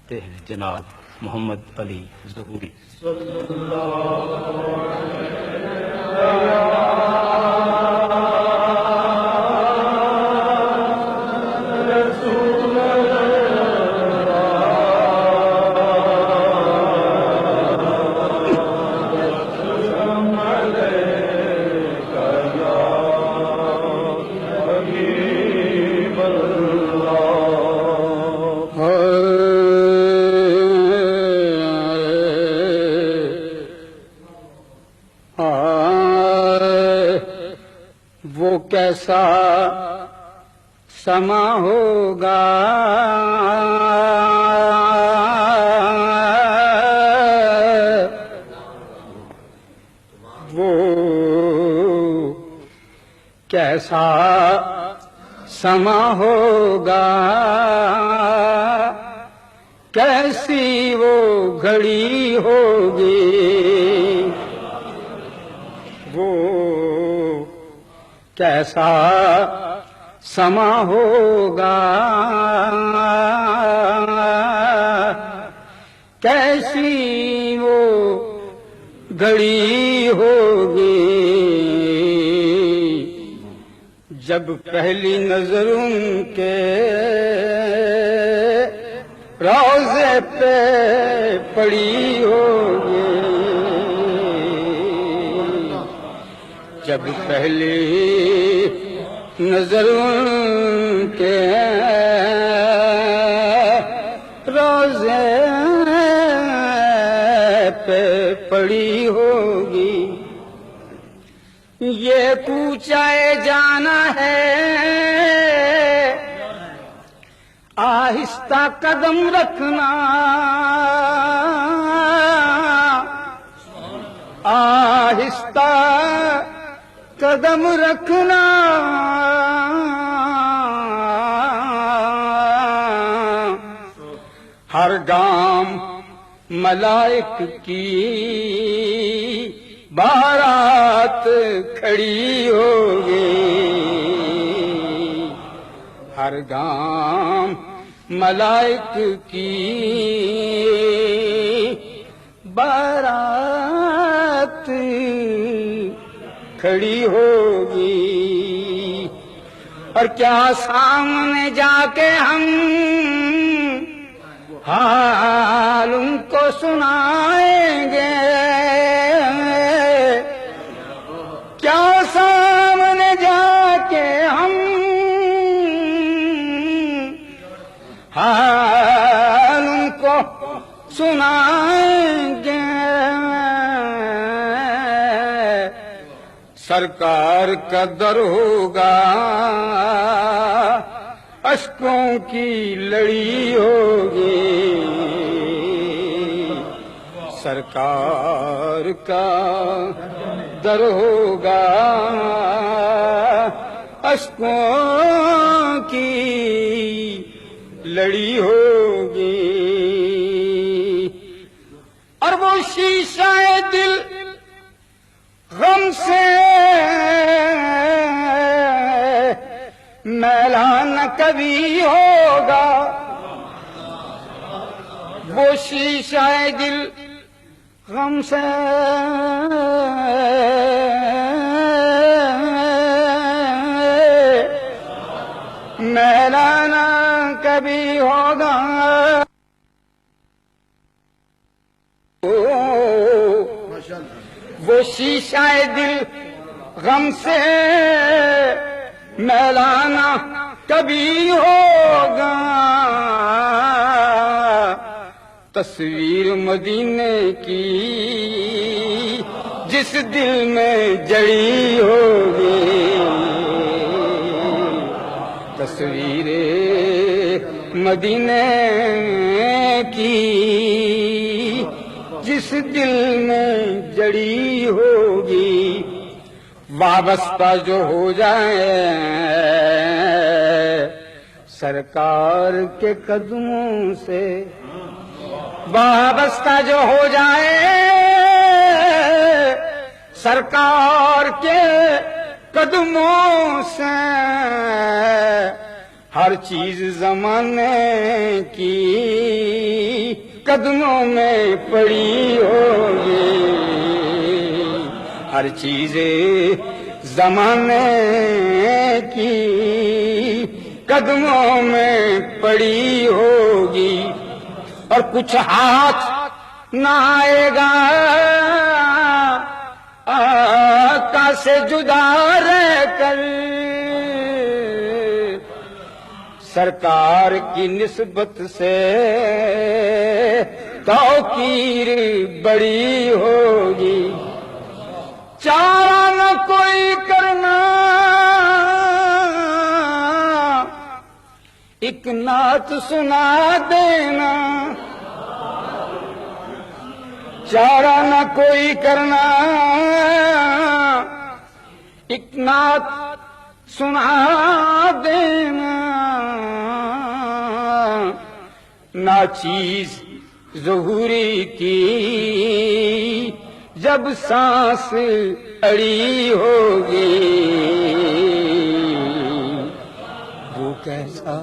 کرتے ہیں جناب محمد علی ظہوری۔ وہ کیسا سما ہوگا وہ کیسا سما ہوگا کیسی وہ گھڑی ہوگی وہ کیسا سما ہوگا کیسی وہ گھڑی ہوگی جب پہلی نظر ان کے روضے پہ پڑی ہوگی جب پہلی نظر ان کے روضے پہ پڑی ہوگی یہ کوچے جانا ہے آہستہ قدم رکھنا آہستہ قدم رکھنا ہر گام ملائک کی بارات کھڑی ہوگی ہر گام ملائک کی بارات کھڑی ہوگی اور کیا سامنے جا کے ہم حال ان کو سنائیں گے کیا سامنے جا کے ہم حال ان کو سنائیں گے سرکار کا در ہوگا اشکوں کی لڑی ہوگی سرکار کا در ہوگا اشکوں کی لڑی ہوگی اور وہ شیشہ دل غم سے میلا نہ کبھی ہوگا وہ شیشہ دل غم سے میلا نہ کبھی ہوگا وہ شیشہ دل غم سے میلانا کبھی ہوگا تصویر مدینے کی جس دل میں جڑی ہوگی تصویر مدینے کی جس دل میں جڑی ہوگی وابستہ جو ہو جائے سرکار کے قدموں سے وابستہ جو ہو جائے سرکار کے قدموں سے ہر چیز زمانے کی قدموں میں پڑی ہوگی، ہر چیز زمانے کی قدموں میں پڑی ہوگی، اور کچھ ہاتھ نہ آئے گا آقا سے جدا رہ کر، سرکار کی نسبت سے توقیر بڑی ہوگی، چارہ نہ کوئی کرنا ایک نعت سنا دینا، چارہ نہ کوئی کرنا ایک نعت سنا دینا، ناچیز ظہوری کی جب سانس اڑی ہوگی، وہ کیسا